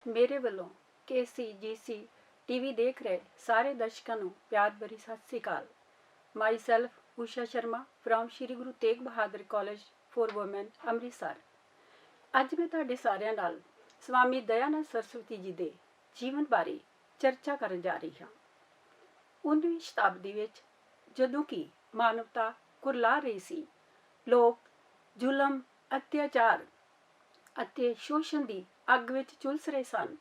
ਮੇਰੇ ਵੱਲੋਂ KCGC TV ਦੇਖ ਰਹੇ ਸਾਰੇ ਦਰਸ਼ਕਾਂ ਨੂੰ ਪਿਆਰ ਭਰੀ ਸਤਿ ਸ੍ਰੀ ਅਕਾਲ। Myself Usha Sharma from Shri Guru Tegh Bahadur college for women Amritsar. ਅੱਜ ਮੈਂ ਤੁਹਾਡੇ ਸਾਰਿਆਂ ਨਾਲ ਸਵਾਮੀ ਦਇਆਨੰਦ ਸਰਸਵਤੀ ਜੀ ਦੇ ਜੀਵਨ ਬਾਰੇ ਚਰਚਾ ਕਰਨ ਜਾ ਰਹੀ ਹਾਂ। 19ਵੀਂ ਸ਼ਤਾਬਦੀ ਵਿੱਚ ਜਦੋਂ ਕਿ ਮਾਨਵਤਾ ਕੁਰਲਾ ਰਹੀ ਸੀ, ਲੋਕ ਜ਼ੁਲਮ, ਅਤਿਆਚਾਰ ਅਤੇ ਸ਼ੋਸ਼ਣ ਦੀ ਅੱਗ ਵਿੱਚ ਝੁਲਸ ਰਹੇ ਸਨ।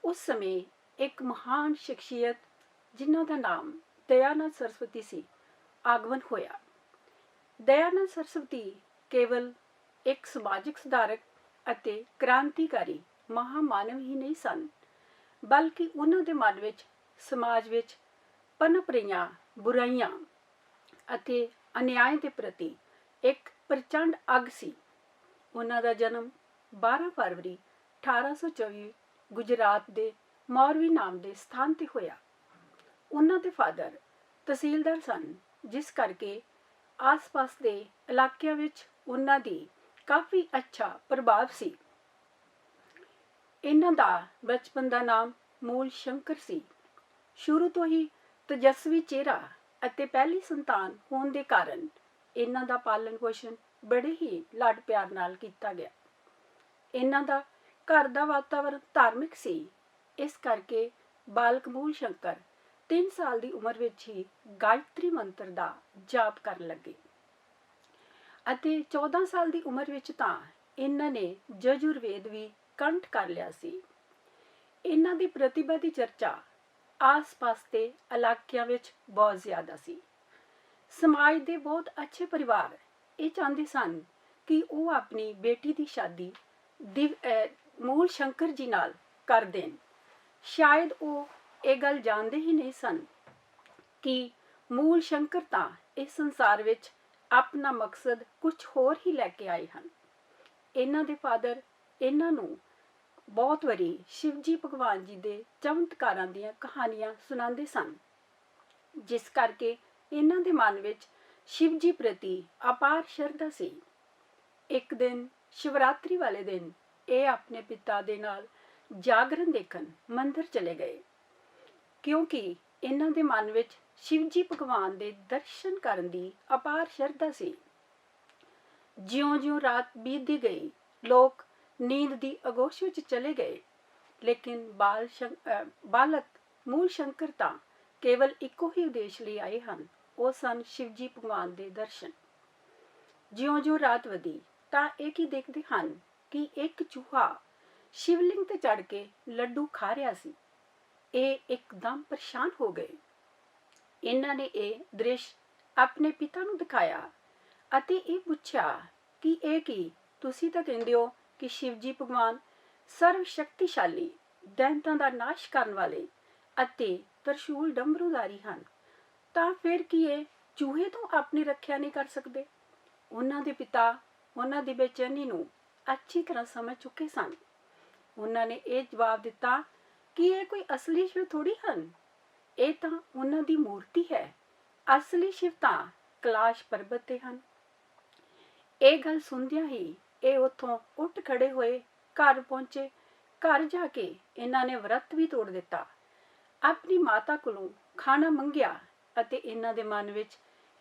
ਉਸ ਸਮੇਂ ਇੱਕ ਮਹਾਨ ਸ਼ਖਸੀਅਤ ਜਿਨ੍ਹਾਂ ਦਾ ਨਾਮ ਦਇਆਨੰਦ ਸਰਸਵਤੀ ਸੀ, ਆਗਮਨ ਹੋਇਆ। ਦਇਆਨੰਦ ਸਰਸਵਤੀ ਕੇਵਲ ਇੱਕ ਸਮਾਜਿਕ ਸੁਧਾਰਕ ਅਤੇ ਕ੍ਰਾਂਤੀਕਾਰੀ ਮਹਾਮਾਨਵ ਹੀ ਨਹੀਂ ਸਨ, ਬਲਕਿ ਉਹਨਾਂ ਦੇ ਮਨ ਵਿੱਚ ਸਮਾਜ ਵਿੱਚ ਪਨਪ ਰਹੀਆਂ ਬੁਰਾਈਆਂ ਅਤੇ ਅਨਿਆਏ ਦੇ ਪ੍ਰਤੀ ਇੱਕ ਪ੍ਰਚੰਡ ਅੱਗ ਸੀ। ਉਹਨਾਂ ਦਾ ਜਨਮ 12 ਫਰਵਰੀ 1824 ਗੁਜਰਾਤ ਦੇ ਮੌਰਵੀ ਨਾਮ ਦੇ ਸਥਾਨ ਤੇ ਹੋਇਆ। ਉਹਨਾਂ ਦੇ ਫਾਦਰ ਤਹਿਸੀਲਦਾਰ ਸਨ, ਜਿਸ ਕਰਕੇ ਆਸ-ਪਾਸ ਦੇ ਇਲਾਕਿਆਂ ਵਿੱਚ ਉਹਨਾਂ ਦੀ ਕਾਫੀ ਅੱਛਾ ਪ੍ਰਭਾਵ ਸੀ। ਇਹਨਾਂ ਦਾ ਬਚਪਨ ਦਾ ਨਾਮ ਮੂਲ ਸ਼ੰਕਰ ਸੀ। ਸ਼ੁਰੂ ਤੋਂ ਹੀ ਤੇਜਸਵੀ ਚਿਹਰਾ ਅਤੇ ਪਹਿਲੀ ਸੰਤਾਨ ਹੋਣ ਦੇ ਕਾਰਨ ਇਹਨਾਂ ਦਾ ਪਾਲਣ ਪੋਸ਼ਣ ਬੜੇ ਹੀ ਲਾਡ ਪਿਆਰ ਨਾਲ ਕੀਤਾ ਗਿਆ। ਇਹਨਾਂ ਦਾ ਘਰ ਦਾ ਵਾਤਾਵਰਣ ਧਾਰਮਿਕ ਸੀ, ਇਸ ਕਰਕੇ ਬਾਲਕ ਮੂਲ ਸ਼ੰਕਰ 3 ਸਾਲ ਦੀ ਉਮਰ ਵਿੱਚ ਹੀ ਗਾਇਤਰੀ ਮੰਤਰ ਦਾ ਜਾਪ ਕਰਨ ਲੱਗੇ ਅਤੇ 14 ਸਾਲ ਦੀ ਉਮਰ ਵਿੱਚ ਤਾਂ ਇਹਨਾਂ ਨੇ ਯਜੁਰਵੇਦ ਵੀ ਕੰਠ ਕਰ ਲਿਆ ਸੀ। ਇਹਨਾਂ ਦੀ ਪ੍ਰਤਿਭਾ ਦੀ ਚਰਚਾ ਆਸ-ਪਾਸ ਦੇ ਇਲਾਕਿਆਂ ਵਿੱਚ ਬਹੁਤ ਜ਼ਿਆਦਾ ਸੀ। ਸਮਾਜ ਦੇ ਬਹੁਤ ਅੱਛੇ ਪਰਿਵਾਰ ਇਹ ਚਾਹੁੰਦੇ ਸਨ ਕਿ ਉਹ ਆਪਣੀ ਬੇਟੀ ਦੀ ਸ਼ਾਦੀ ਮੂਲ ਸ਼ੰਕਰ ਜੀ ਨਾਲ ਕਰ ਦੇਣ। ਸ਼ਾਇਦ ਉਹ ਇਹ ਗੱਲ ਜਾਣਦੇ ਹੀ ਨਹੀਂ ਸਨ ਕਿ ਮੂਲ ਸ਼ੰਕਰ ਤਾਂ ਇਸ ਸੰਸਾਰ ਵਿੱਚ ਆਪਣਾ ਮਕਸਦ ਕੁਝ ਹੋਰ ਹੀ ਲੈ ਕੇ ਆਏ ਹਨ। ਇਹਨਾਂ ਦੇ ਫਾਦਰ ਇਹਨਾਂ ਨੂੰ ਬਹੁਤ ਵਾਰੀ ਸ਼ਿਵਜੀ ਭਗਵਾਨ ਜੀ ਦੇ ਚਮਤਕਾਰਾਂ ਦੀਆਂ ਕਹਾਣੀਆਂ ਸੁਣਾਉਂਦੇ ਸਨ, ਜਿਸ ਕਰਕੇ ਇਹਨਾਂ ਦੇ ਮਨ ਵਿੱਚ ਸ਼ਿਵਜੀ ਪ੍ਰਤੀ ਅਪਾਰ ਸ਼ਰਧਾ ਸੀ। ਇੱਕ ਦਿਨ ਸ਼ਿਵਰਾਤਰੀ ਵਾਲੇ ਦਿਨ ਇਹ ਆਪਣੇ ਪਿਤਾ ਦੇ ਨਾਲ ਜਾਗਰਣ ਦੇਖਣ ਮੰਦਿਰ ਚਲੇ ਗਏ, ਕਿਉਂਕਿ ਇਹਨਾਂ ਦੇ ਮਨ ਵਿੱਚ ਸ਼ਿਵਜੀ ਭਗਵਾਨ ਦੇ ਦਰਸ਼ਨ ਕਰਨ ਦੀ ਅਪਾਰ ਸ਼ਰਧਾ ਸੀ। ਜਿਉਂ-ਜਿਉਂ ਰਾਤ ਬੀਤਦੀ ਗਈ, ਲੋਕ ਨੀਂਦ ਦੀ ਅਗੋਸ਼ ਵਿੱਚ ਚਲੇ ਗਏ, ਲੇਕਿਨ ਬਾਲਕ ਮੂਲ ਸ਼ੰਕਰ ਤਾਂ ਕੇਵਲ ਇੱਕੋ ਹੀ ਉਦੇਸ਼ ਲਈ ਆਏ ਹਨ, ਉਹ ਸਨ ਸ਼ਿਵਜੀ ਭਗਵਾਨ ਦੇ ਦਰਸ਼ਨ। ਜਿਉਂ-ਜਿਉਂ ਰਾਤ ਵਧੀ ਤਾਂ ਇਹ ਕੀ ਦੇਖਦੇ ਹਨ ਕਿ ਇੱਕ ਚੂਹਾ ਸ਼ਿਵਲਿੰਗ ਤੇ ਚੜ ਕੇ ਲੱਡੂ ਖਾ ਰਿਹਾ ਸੀ। ਇਹ ਇੱਕਦਮ ਪਰੇਸ਼ਾਨ ਹੋ ਗਏ। ਇਹਨਾਂ ਨੇ ਇਹ ਦ੍ਰਿਸ਼ ਆਪਣੇ ਪਿਤਾ ਨੂੰ ਦਿਖਾਇਆ ਅਤੇ ਇਹ ਪੁੱਛਿਆ ਕਿ ਇਹ ਕੀ, ਤੁਸੀਂ ਤਾਂ ਕਹਿੰਦੇ ਹੋ ਕਿ ਸ਼ਿਵਜੀ ਭਗਵਾਨ ਸਰਵ ਸ਼ਕਤੀਸ਼ਾਲੀ, ਦੈਂਤਾਂ ਦਾ ਨਾਸ਼ ਕਰਨ ਵਾਲੇ ਅਤੇ ਤਰਸ਼ੂਲ ਡਮਰੂਧਾਰੀ ਹਨ, ਤਾਂ ਫਿਰ ਕੀ ਇਹ ਚੂਹੇ ਤੋਂ ਆਪਣੀ ਰੱਖਿਆ ਨਹੀਂ ਕਰ ਸਕਦੇ? ਉਹਨਾਂ ਦੇ ਪਿਤਾ ਉਹਨਾਂ ਦੀ ਬੇਚੈਨੀ ਨੂੰ ਅੱਛੀ ਤਰ੍ਹਾਂ ਸਮਝ ਚੁੱਕੇ ਸਨ। ਉਹਨਾਂ ਨੇ ਇਹ ਜਵਾਬ ਦਿੱਤਾ ਕਿ ਇਹ ਕੋਈ ਅਸਲੀ ਸ਼ਿਵ ਥੋੜੀ ਹਨ, ਇਹ ਤਾਂ ਉਹਨਾਂ ਦੀ ਮੂਰਤੀ ਹੈ। ਅਸਲੀ ਸ਼ਿਵ ਤਾਂ ਕੈਲਾਸ਼ ਪਰਬਤ ਤੇ ਹਨ। ਇਹ ਗੱਲ ਸੁਣਦਿਆਂ ਹੀ ਇਹ ਉੱਥੋਂ ਉੱਠ ਖੜੇ ਹੋਏ, ਘਰ ਪਹੁੰਚੇ। ਘਰ ਜਾ ਕੇ ਇਹਨਾਂ ਨੇ ਵਰਤ ਵੀ ਤੋੜ ਦਿੱਤਾ, ਆਪਣੀ ਮਾਤਾ ਕੋਲੋਂ ਖਾਣਾ ਮੰਗਿਆ ਅਤੇ ਇਹਨਾਂ ਦੇ ਮਨ ਵਿੱਚ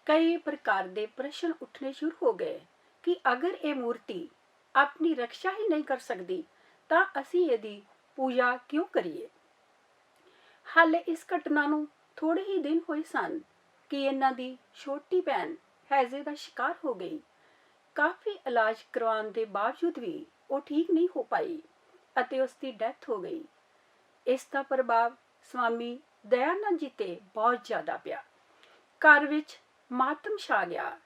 ਕਈ ਪ੍ਰਕਾਰ ਦੇ ਪ੍ਰਸ਼ਨ ਉੱਠਣੇ ਸ਼ੁਰੂ ਹੋ ਗਏ ਕਿ ਅਗਰ ਇਹ ਮੂਰਤੀ ਆਪਣੀ ਰੱਖਿਆ ਹੀ ਨਹੀਂ ਕਰ ਸਕਦੀ ਤਾਂ ਅਸੀਂ ਇਹਦੀ ਪੂਜਾ ਕਿਉਂ ਕਰੀਏ? ਹਾਲੇ ਇਸ ਘਟਨਾ ਨੂੰ ਥੋੜੇ ਹੀ ਦਿਨ ਹੋਏ ਸਨ ਕਿ ਇਹਨਾਂ ਦੀ ਛੋਟੀ ਭੈਣ ਹੈਜ਼ੇ ਦਾ ਸ਼ਿਕਾਰ ਹੋ ਗਈ। ਕਾਫੀ ਇਲਾਜ ਕਰਵਾਉਣ ਦੇ ਬਾਵਜੂਦ ਵੀ ਉਹ ਠੀਕ ਨਹੀਂ ਹੋ ਪਾਈ ਅਤੇ ਉਸ ਦੀ ਡੈਥ ਹੋ ਗਈ। ਇਸ ਦਾ ਪ੍ਰਭਾਵ ਸਵਾਮੀ ਦਇਆਨੰਦ ਜੀ ਤੇ ਬਹੁਤ ਜ਼ਿਆਦਾ ਪਿਆ। ਘਰ ਵਿੱਚ ਮਾਤਮ ਛਾ ਗਿਆ।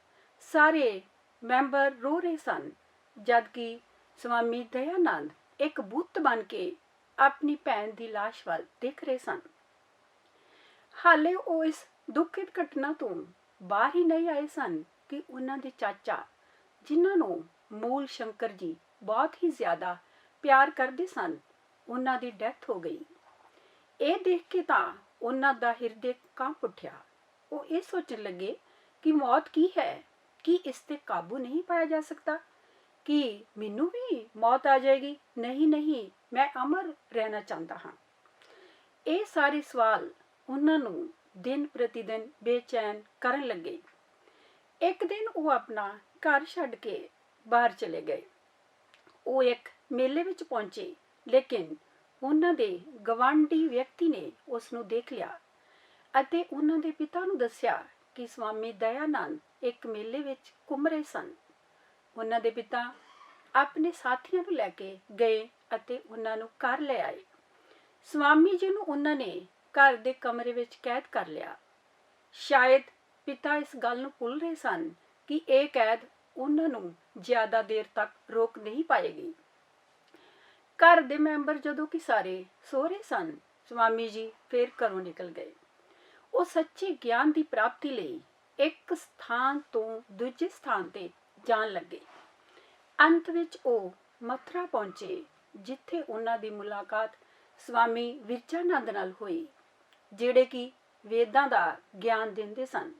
ਸਾਰੇ ਮੈਂਬਰ ਰੋ ਰਹੇ ਸਨ, ਜਦਕਿ ਸਵਾਮੀ ਦਇਆਨੰਦ ਇੱਕ ਬੁੱਤ ਬਣ ਕੇ ਆਪਣੀ ਭੈਣ ਦੀ ਲਾਸ਼ ਵੱਲ ਦੇਖ ਰਹੇ ਸਨ। ਹਾਲੇ ਉਹ ਇਸ ਦੁਖਦ ਘਟਨਾ ਤੋਂ ਬਾਹਰ ਹੀ ਨਹੀਂ ਆਏ ਸਨ ਕਿ ਉਹਨਾਂ ਦੇ ਚਾਚਾ, ਜਿਨ੍ਹਾਂ ਨੂੰ ਮੂਲ ਸ਼ੰਕਰ ਜੀ ਬਹੁਤ ਹੀ ਜ਼ਿਆਦਾ ਪਿਆਰ ਕਰਦੇ ਸਨ, ਉਹਨਾਂ ਦੀ ਡੈਥ ਹੋ ਗਈ। ਇਹ ਦੇਖ ਕੇ ਤਾਂ ਉਹਨਾਂ ਦਾ ਹਿਰਦੇ ਕੰਬ ਉੱਠਿਆ। ਉਹ ਇਹ ਸੋਚਣ ਲੱਗੇ ਕਿ ਮੌਤ ਕੀ ਹੈ, ਕੀ ਇਸ ਤੇ ਕਾਬੂ ਨਹੀਂ ਪਾਇਆ ਜਾ ਸਕਦਾ? ਕਿ ਮੈਨੂੰ ਵੀ ਮੌਤ ਆ ਜਾਏਗੀ? ਨਹੀਂ, ਮੈਂ ਅਮਰ ਰਹਿਣਾ ਚਾਹੁੰਦਾ ਹਾਂ। ਇਹ ਸਾਰੇ ਸਵਾਲ ਉਹਨਾਂ ਨੂੰ ਦਿਨ ਪ੍ਰਤੀ ਦਿਨ ਬੇਚੈਨ ਕਰਨ ਲੱਗੇ। ਇੱਕ ਦਿਨ ਉਹ ਆਪਣਾ ਘਰ ਛੱਡ ਕੇ ਬਾਹਰ ਚਲੇ ਗਏ। ਉਹ ਇੱਕ ਮੇਲੇ ਵਿੱਚ ਪਹੁੰਚੇ, ਲੇਕਿਨ ਉਹਨਾਂ ਦੇ ਗਵਾਂਢੀ ਵਿਅਕਤੀ ਨੇ ਉਸ ਨੂੰ ਦੇਖ ਲਿਆ ਅਤੇ ਉਹਨਾਂ ਦੇ ਪਿਤਾ ਨੂੰ ਦੱਸਿਆ ਕਿ ਸਵਾਮੀ ਦਇਆਨੰਦ ਇੱਕ ਮੇਲੇ ਵਿੱਚ ਘੁੰਮ ਰਹੇ ਸਨ। ਉਹਨਾਂ ਦੇ ਪਿਤਾ ਆਪਣੇ ਸਾਥੀਆਂ ਨੂੰ ਲੈ ਕੇ ਗਏ ਅਤੇ ਉਹਨਾਂ ਨੂੰ ਘਰ ਲੈ ਆਏ। ਸਵਾਮੀ ਜੀ ਨੂੰ ਉਹਨਾਂ ਨੇ ਘਰ ਦੇ ਕਮਰੇ ਵਿੱਚ ਕੈਦ ਕਰ ਲਿਆ। ਸ਼ਾਇਦ ਪਿਤਾ ਇਸ ਗੱਲ ਨੂੰ ਭੁੱਲ ਰਹੇ ਸਨ ਕਿ ਇਹ ਕੈਦ ਉਹਨਾਂ ਨੂੰ ਜ਼ਿਆਦਾ ਦੇਰ ਤੱਕ ਰੋਕ ਨਹੀਂ ਪਾਏਗੀ। ਘਰ ਦੇ ਮੈਂਬਰ ਜਦੋਂ ਕਿ ਸਾਰੇ ਸੋ ਰਹੇ ਸਨ, ਸਵਾਮੀ ਜੀ ਫਿਰ ਘਰੋਂ ਨਿਕਲ ਗਏ। ਉਹ ਸੱਚੇ ਗਿਆਨ ਦੀ ਪ੍ਰਾਪਤੀ ਲਈ ਇੱਕ ਸਥਾਨ ਤੋਂ ਦੂਜੇ ਸਥਾਨ ਤੇ ਜਾਣ ਲੱਗੇ। ਅੰਤ ਵਿੱਚ ਉਹ ਮਥੁਰਾ ਪਹੁੰਚੇ, ਜਿੱਥੇ ਉਹਨਾਂ ਦੀ ਮੁਲਾਕਾਤ ਸਵਾਮੀ ਵਿਰਜਾਨੰਦ ਨਾਲ ਹੋਈ, ਜਿਹੜੇ ਕਿ ਵੇਦਾਂ ਦਾ ਗਿਆਨ ਦਿੰਦੇ ਸਨ।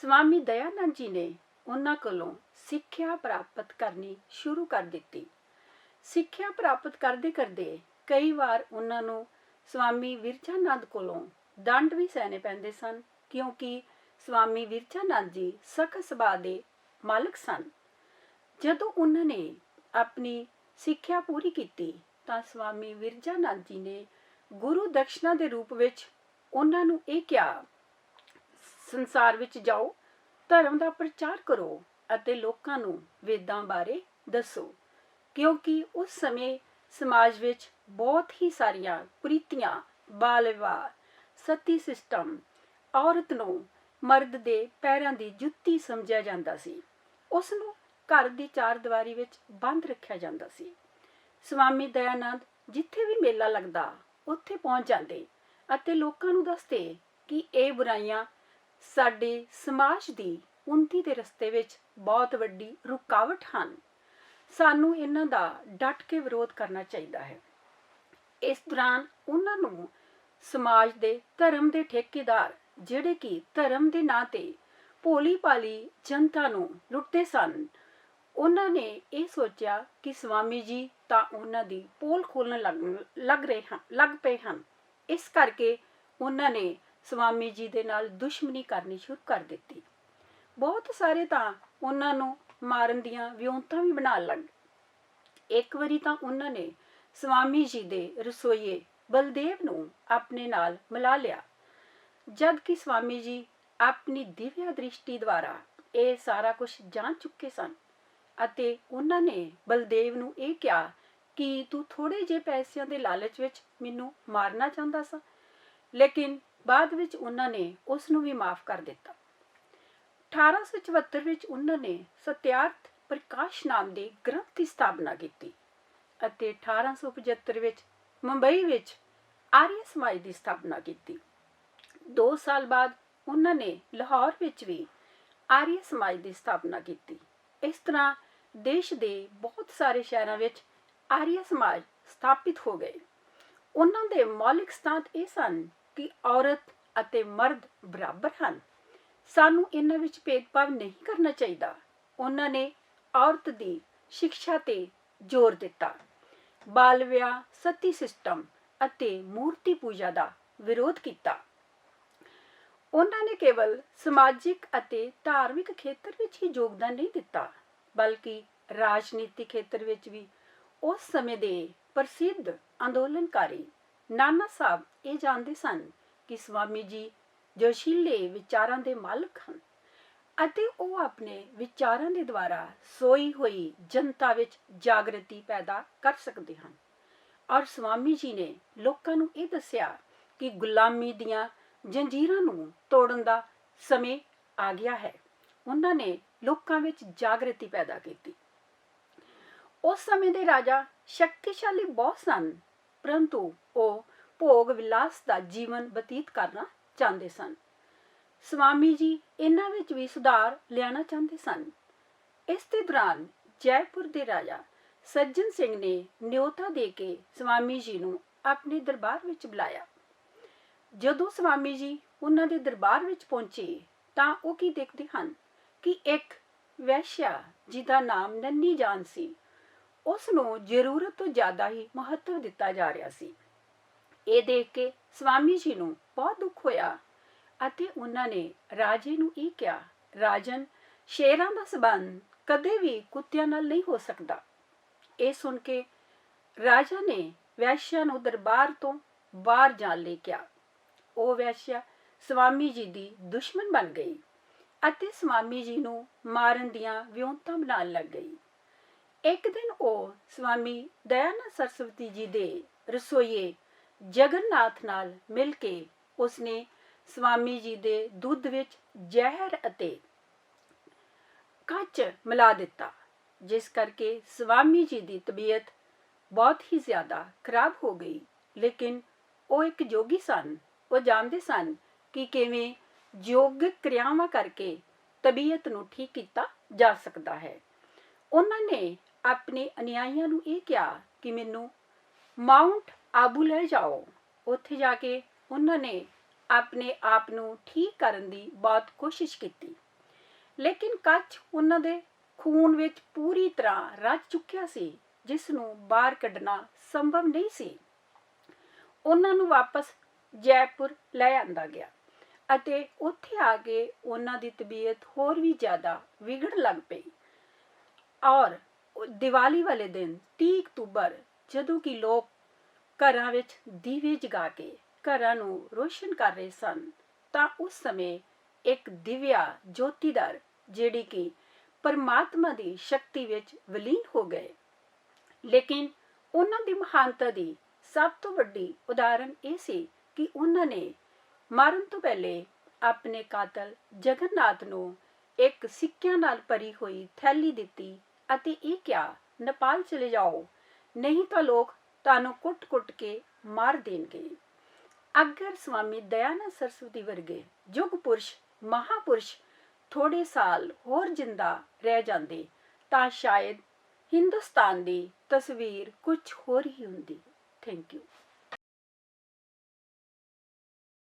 ਸਵਾਮੀ ਦਇਆਨੰਦ ਜੀ ਨੇ ਉਹਨਾਂ ਕੋਲੋਂ ਸਿੱਖਿਆ ਪ੍ਰਾਪਤ ਕਰਨੀ ਸ਼ੁਰੂ ਕਰ ਦਿੱਤੀ। ਸਿੱਖਿਆ ਪ੍ਰਾਪਤ ਕਰਦੇ ਕਰਦੇ ਕਈ ਵਾਰ ਉਹਨਾਂ ਨੂੰ ਸਵਾਮੀ ਵਿਰਜਾਨੰਦ ਕੋਲੋਂ ਦੰਡ ਵੀ ਸਹਿਣੇ ਪੈਂਦੇ ਸਨ, ਕਿਉਂਕਿ ਸਵਾਮੀ ਵਿਰਜਾਨੰਦ ਜੀ ਸਖਤ ਸੁਭਾਅ ਦੇ ਮਾਲਕ ਸਨ। ਜਦੋਂ ਉਹਨਾਂ ਨੇ ਆਪਣੀ ਸਿੱਖਿਆ ਪੂਰੀ ਕੀਤੀ ਤਾਂ ਸਵਾਮੀ ਵਿਰਜਾਨੰਦ ਜੀ ਨੇ ਗੁਰੂ ਦਕਸ਼ਨਾ ਦੇ ਰੂਪ ਵਿੱਚ ਉਹਨਾਂ ਨੂੰ ਇਹ ਕਿਹਾ, ਸੰਸਾਰ ਵਿੱਚ ਜਾਓ, ਧਰਮ ਦਾ ਪ੍ਰਚਾਰ ਕਰੋ ਅਤੇ ਲੋਕਾਂ ਨੂੰ ਵੇਦਾਂ ਬਾਰੇ ਦੱਸੋ, ਕਿਉਂਕਿ ਉਸ ਸਮੇਂ ਸਮਾਜ ਵਿੱਚ ਬਹੁਤ ਹੀ ਸਾਰੀਆਂ ਕੁਰੀਤੀਆਂ, ਬਾਲ ਵਿਵਾਹ, ਸਤੀ ਸਿਸਟਮ, ਔਰਤ ਨੂੰ ਮਰਦ ਦੇ ਪੈਰਾਂ ਦੀ ਜੁੱਤੀ ਸਮਝਿਆ ਜਾਂਦਾ ਸੀ। ਉਸ ਨੂੰ ਘਰ ਦੀ ਚਾਰ ਦੀਵਾਰੀ ਵਿੱਚ ਬੰਦ ਰੱਖਿਆ ਜਾਂਦਾ ਸੀ। ਸਵਾਮੀ ਦਇਆਨੰਦ ਜਿੱਥੇ ਵੀ ਮੇਲਾ ਲੱਗਦਾ ਉੱਥੇ ਪਹੁੰਚ ਜਾਂਦੇ ਅਤੇ ਲੋਕਾਂ ਨੂੰ ਦੱਸਦੇ ਕਿ ਇਹ ਬੁਰਾਈਆਂ ਸਾਡੇ ਸਮਾਜ ਦੀ ਉੱਨਤੀ ਦੇ ਰਸਤੇ ਵਿੱਚ ਬਹੁਤ ਵੱਡੀ ਰੁਕਾਵਟ ਹਨ। ਸਾਨੂੰ ਇਹਨਾਂ ਦਾ ਡਟ ਕੇ ਵਿਰੋਧ ਕਰਨਾ ਚਾਹੀਦਾ ਹੈ। ਇਸ ਦੌਰਾਨ ਉਹਨਾਂ ਨੂੰ ਸਮਾਜ ਦੇ ਧਰਮ ਦੇ ਠੇਕੇਦਾਰ, ਜਿਹੜੇ ਕਿ ਧਰਮ ਦੇ ਨਾਂ ਤੇ ਭੋਲੀ ਭਾਲੀ ਜਨਤਾ ਨੂੰ ਲੁੱਟਦੇ ਸਨ, ਉਹਨਾਂ ਨੇ ਇਹ ਸੋਚਿਆ ਕਿ ਸਵਾਮੀ ਜੀ ਤਾਂ ਉਹਨਾਂ ਦੀ ਪੋਲ ਖੋਲ੍ਹਣ ਲੱਗ ਪਏ ਹਨ। ਇਸ ਕਰਕੇ ਉਹਨਾਂ ਨੇ ਸਵਾਮੀ ਜੀ ਦੇ ਨਾਲ ਦੁਸ਼ਮਣੀ ਕਰਨੀ ਸ਼ੁਰੂ ਕਰ ਦਿੱਤੀ। ਬਹੁਤ ਸਾਰੇ ਤਾਂ ਉਹਨਾਂ ਨੂੰ ਮਾਰਨ ਦੀਆਂ ਵਿਉਂਤਾਂ ਵੀ ਬਣਾਉਣ ਲੱਗ। ਇੱਕ ਵਾਰੀ ਤਾਂ ਉਹਨਾਂ ਨੇ ਸਵਾਮੀ ਜੀ ਦੇ ਰਸੋਈਏ ਬਲਦੇਵ ਨੂੰ ਆਪਣੇ ਨਾਲ ਮਿਲਾ ਲਿਆ। ਜਦ ਕਿ ਸਵਾਮੀ ਜੀ ਆਪਣੀ ਦਿਵਿਆ ਦ੍ਰਿਸ਼ਟੀ ਦੁਆਰਾ ਇਹ ਸਾਰਾ ਕੁਝ ਜਾਣ ਚੁੱਕੇ ਸਨ ਅਤੇ ਉਹਨਾਂ ਨੇ ਬਲਦੇਵ ਨੂੰ ਇਹ ਕਿਹਾ ਕਿ ਤੂੰ ਥੋੜੇ ਜਿਹੇ ਪੈਸਿਆਂ ਦੇ ਲਾਲਚ ਵਿੱਚ ਮੈਨੂੰ ਮਾਰਨਾ ਚਾਹੁੰਦਾ ਸੀ, ਲੇਕਿਨ ਬਾਅਦ ਵਿੱਚ ਉਹਨਾਂ ਨੇ ਉਸ ਨੂੰ ਵੀ ਮਾਫ ਕਰ ਦਿੱਤਾ। 1874 ਵਿੱਚ ਉਹਨਾਂ ਨੇ ਸਤਿਆਰਥ ਪ੍ਰਕਾਸ਼ ਨਾਮ ਦੇ ਗ੍ਰੰਥ ਦੀ ਸਥਾਪਨਾ ਕੀਤੀ ਅਤੇ 1875 ਵਿੱਚ ਮੁੰਬਈ ਵਿੱਚ ਆਰੀਆ ਸਮਾਜ ਦੀ ਸਥਾਪਨਾ ਕੀਤੀ। 2 ਸਾਲ ਬਾਅਦ ਉਹਨਾਂ ਨੇ ਲਾਹੌਰ ਵਿੱਚ ਵੀ ਆਰੀਆ ਸਮਾਜ ਦੀ ਸਥਾਪਨਾ ਕੀਤੀ। ਇਸ ਤਰ੍ਹਾਂ ਦੇਸ਼ ਦੇ ਬਹੁਤ ਸਾਰੇ ਸ਼ਹਿਰਾਂ ਵਿੱਚ ਆਰੀਆ ਸਮਾਜ ਸਥਾਪਿਤ ਹੋ ਗਏ। ਉਹਨਾਂ ਦੇ ਮੌਲਿਕ ਸਿਧਾਂਤ ਇਹ ਸਨ ਕਿ ਔਰਤ ਅਤੇ ਮਰਦ ਬਰਾਬਰ ਹਨ, ਸਾਨੂੰ ਇਹਨਾਂ ਵਿੱਚ ਭੇਦਭਾਵ ਨਹੀਂ ਕਰਨਾ ਚਾਹੀਦਾ। ਉਹਨਾਂ ਨੇ ਔਰਤ ਦੀ ਸਿੱਖਿਆ ਤੇ ਜ਼ੋਰ ਦਿੱਤਾ, ਬਾਲ ਵਿਆਹ, ਸਤੀ ਸਿਸਟਮ ਅਤੇ ਮੂਰਤੀ ਪੂਜਾ ਦਾ ਵਿਰੋਧ ਕੀਤਾ। ਉਹਨਾਂ ਨੇ ਕੇਵਲ ਸਮਾਜਿਕ ਅਤੇ ਧਾਰਮਿਕ ਖੇਤਰ ਵਿੱਚ ਹੀ ਯੋਗਦਾਨ ਨਹੀਂ ਦਿੱਤਾ, ਬਲਕਿ ਰਾਜਨੀਤਿਕ ਖੇਤਰ ਵਿੱਚ ਵੀ ਉਸ ਸਮੇਂ ਦੇ ਪ੍ਰਸਿੱਧ ਅੰਦੋਲਨਕਾਰੀ ਨਾਨਾ ਸਾਹਿਬ ਇਹ ਜਾਣਦੇ ਸਨ ਕਿ ਸਵਾਮੀ ਜੀ ਜੋਸ਼ੀਲੇ ਵਿਚਾਰਾਂ ਦੇ ਮਾਲਕ ਹਨ ਅਤੇ ਉਹ ਆਪਣੇ ਵਿਚਾਰਾਂ ਦੇ ਦੁਆਰਾ ਸੋਈ ਹੋਈ ਜਨਤਾ ਵਿੱਚ ਜਾਗਰਤੀ ਪੈਦਾ ਕਰ ਸਕਦੇ ਹਨ। ਔਰ ਸਵਾਮੀ ਜੀ ਨੇ ਲੋਕਾਂ ਨੂੰ ਇਹ ਦੱਸਿਆ ਕਿ ਗੁਲਾਮੀ ਦੀਆਂ ਜੰਜੀਰਾਂ ਨੂੰ ਤੋੜਨ ਦਾ ਸਮੇਂ ਆ ਗਿਆ ਹੈ। ਉਹਨਾਂ ਨੇ ਲੋਕਾਂ ਵਿੱਚ ਜਾਗਰਤੀ ਪੈਦਾ ਕੀਤੀ। ਉਸ ਸਮੇਂ ਦੇ ਰਾਜਾ ਸ਼ਕਤੀਸ਼ਾਲੀ ਬਹੁਤ ਸਨ, ਪਰੰਤੂ ਉਹ ਭੋਗ ਵਿਲਾਸ ਦਾ ਜੀਵਨ ਬਤੀਤ ਕਰਨਾ ਚਾਹੁੰਦੇ ਸਨ। ਸਵਾਮੀ ਜੀ ਇਹਨਾਂ ਵਿੱਚ ਵੀ ਸੁਧਾਰ ਲਿਆਉਣਾ ਚਾਹੁੰਦੇ ਸਨ। ਇਸ ਦੇ ਦੌਰਾਨ ਜੈਪੁਰ ਦੇ ਰਾਜਾ ਸੱਜਣ ਸਿੰਘ ਨੇ ਨਿਯੋਤਾ ਦੇ ਕੇ ਸਵਾਮੀ ਜੀ ਨੂੰ ਆਪਣੇ ਦਰਬਾਰ ਵਿੱਚ ਬੁਲਾਇਆ। ਜਦੋਂ ਸਵਾਮੀ ਜੀ ਉਹਨਾਂ ਦੇ ਦਰਬਾਰ ਵਿੱਚ ਪਹੁੰਚੇ ਤਾਂ ਉਹ ਕੀ ਦੇਖਦੇ ਹਨ ਕਿ ਇੱਕ ਵੈਸ਼ਿਆ ਜਿਹਦਾ ਨਾਮ ਨੰਨੀ ਜਾਨ ਸੀ, ਉਸ ਨੂੰ ਜ਼ਰੂਰਤ ਤੋਂ ਜ਼ਿਆਦਾ ਹੀ ਮਹੱਤਵ ਦਿੱਤਾ ਜਾ ਰਿਹਾ ਸੀ। ਇਹ ਦੇਖ ਕੇ ਸਵਾਮੀ ਜੀ ਨੂੰ ਬਹੁਤ ਦੁੱਖ ਹੋਇਆ ਅਤੇ ਉਹਨਾਂ ਨੇ ਰਾਜੇ ਨੂੰ ਇਹ ਕਿਹਾ, ਰਾਜਨ, ਸ਼ੇਰਾਂ ਦਾ ਸਬੰਧ ਕਦੇ ਵੀ ਕੁੱਤਿਆਂ ਨਾਲ ਨਹੀਂ ਹੋ ਸਕਦਾ। ਇਹ ਸੁਣ ਕੇ ਰਾਜਾ ਨੇ ਵੈਸ਼ਿਆ ਨੂੰ ਦਰਬਾਰ ਤੋਂ ਬਾਹਰ ਜਾਣ ਲਈ ਕਿਹਾ। ਉਹ ਵੈਸ਼ਿਆ ਸਵਾਮੀ ਜੀ ਦੀ ਦੁਸ਼ਮਣ ਬਣ ਗਈ ਅਤੇ ਸਵਾਮੀ ਜੀ ਨੂੰ ਮਾਰਨ ਦੀਆਂ ਵਿਉਂਤਾਂ ਬਣਾਉਣ ਲੱਗ ਗਈ। ਇੱਕ ਦਿਨ ਉਹ ਸਵਾਮੀ ਦਇਆਨੰਦ ਸਰਸਵਤੀ ਜੀ ਦੇ ਰਸੋਈਏ ਜਗਨਨਾਥ ਨਾਲ ਮਿਲ ਕੇ ਉਸਨੇ ਸਵਾਮੀ ਜੀ ਦੇ ਦੁੱਧ ਵਿੱਚ ਜ਼ਹਿਰ ਅਤੇ ਕੱਚ ਮਿਲਾ ਦਿੱਤਾ, ਜਿਸ ਕਰਕੇ ਸਵਾਮੀ ਜੀ ਦੀ ਤਬੀਅਤ ਬਹੁਤ ਹੀ ਜ਼ਿਆਦਾ ਖਰਾਬ ਹੋ ਗਈ। ਲੇਕਿਨ ਉਹ ਇੱਕ ਜੋਗੀ ਸਨ, ਉਹ ਜਾਣਦੇ ਸਨ ਕਿ ਕਿਵੇਂ ਯੋਗਿਕ ਕਿਰਿਆਵਾਂ ਕਰਕੇ ਤਬੀਅਤ ਨੂੰ ਠੀਕ ਕੀਤਾ ਜਾ ਸਕਦਾ ਹੈ। ਉਹਨਾਂ ਨੇ ਆਪਣੇ ਅਨੁਯਾਈਆਂ ਨੂੰ ਇਹ ਕਿਹਾ ਕਿ ਮੈਨੂੰ ਮਾਊਂਟ ਆਬੂ ਲੈ ਜਾਓ। ਉੱਥੇ ਜਾ ਕੇ ਉਹਨਾਂ ਨੇ ਆਪਣੇ ਆਪ ਨੂੰ ਠੀਕ ਕਰਨ ਦੀ ਬਹੁਤ ਕੋਸ਼ਿਸ਼ ਕੀਤੀ, ਲੇਕਿਨ ਕੱਚ ਉਹਨਾਂ ਦੇ ਖੂਨ ਵਿੱਚ ਪੂਰੀ ਤਰ੍ਹਾਂ ਰਚ ਚੁੱਕਿਆ ਸੀ, ਜਿਸ ਨੂੰ ਬਾਹਰ ਕੱਢਣਾ ਸੰਭਵ ਨਹੀਂ ਸੀ। ਉਹਨਾਂ ਨੂੰ ਵਾਪਸ ਜੈਪੁਰ ਲੈ ਆਂਦਾ ਗਿਆ ਅਤੇ ਉੱਥੇ ਆ ਕੇ ਉਹਨਾਂ ਦੀ ਤਬੀਅਤ ਹੋਰ ਵੀ ਜ਼ਿਆਦਾ ਵਿਗੜਨ ਲੱਗ ਪਈ। ਔਰ ਦੀਵਾਲੀ ਵਾਲੇ ਦਿਨ 30 ਅਕਤੂਬਰ ਜਦੋਂ ਕਿ ਲੋਕ ਘਰਾਂ ਵਿੱਚ ਦੀਵੇ ਜਗਾ ਕੇ ਘਰਾਂ ਨੂੰ ਰੋਸ਼ਨ ਕਰ ਰਹੇ ਸਨ, ਤਾਂ ਉਸ ਸਮੇਂ ਇੱਕ ਦਿਵਿਆ ਜੋਤੀਦਾਰ ਜਿਹੜੀ ਕਿ ਪਰਮਾਤਮਾ ਦੀ ਸ਼ਕਤੀ ਵਿੱਚ ਵਿਲੀਨ ਹੋ ਗਏ। ਲੇਕਿਨ ਉਹਨਾਂ ਦੀ ਮਹਾਨਤਾ ਦੀ ਸਭ ਤੋਂ ਵੱਡੀ ਉਦਾਹਰਨ ਇਹ ਸੀ ਕਿ ਉਹਨਾਂ ਨੇ ਮਾਰਨ ਤੋਂ ਪਹਿਲੇ ਆਪਣੇ ਕਾਤਲ ਜਗਨਨਾਥ ਨੂੰ ਇੱਕ ਸਿੱਕਿਆਂ ਨਾਲ ਭਰੀ ਹੋਈ ਥੈਲੀ ਦਿੱਤੀ ਅਤੇ ਇਹ ਕਿਹਾ, ਨੇਪਾਲ ਚਲੇ ਜਾਓ, ਨਹੀਂ ਤਾਂ ਲੋਕ ਤੁਹਾਨੂੰ ਕੁੱਟ-ਕੁੱਟ ਕੇ ਮਾਰ ਦੇਣਗੇ। ਅਗਰ ਸਵਾਮੀ ਦਇਆਨੰਦ ਸਰਸਵਤੀ ਵਰਗੇ ਯੁਗ ਪੁਰਸ਼ ਮਹਾਪੁਰਸ਼ ਥੋੜੇ ਸਾਲ ਹੋਰ ਜਿੰਦਾ ਰਹਿ ਜਾਂਦੇ ਤਾਂ ਸ਼ਾਇਦ ਹਿੰਦੁਸਤਾਨ ਦੀ ਤਸਵੀਰ ਕੁਝ ਹੋਰ ਹੀ ਹੁੰਦੀ। Thank you.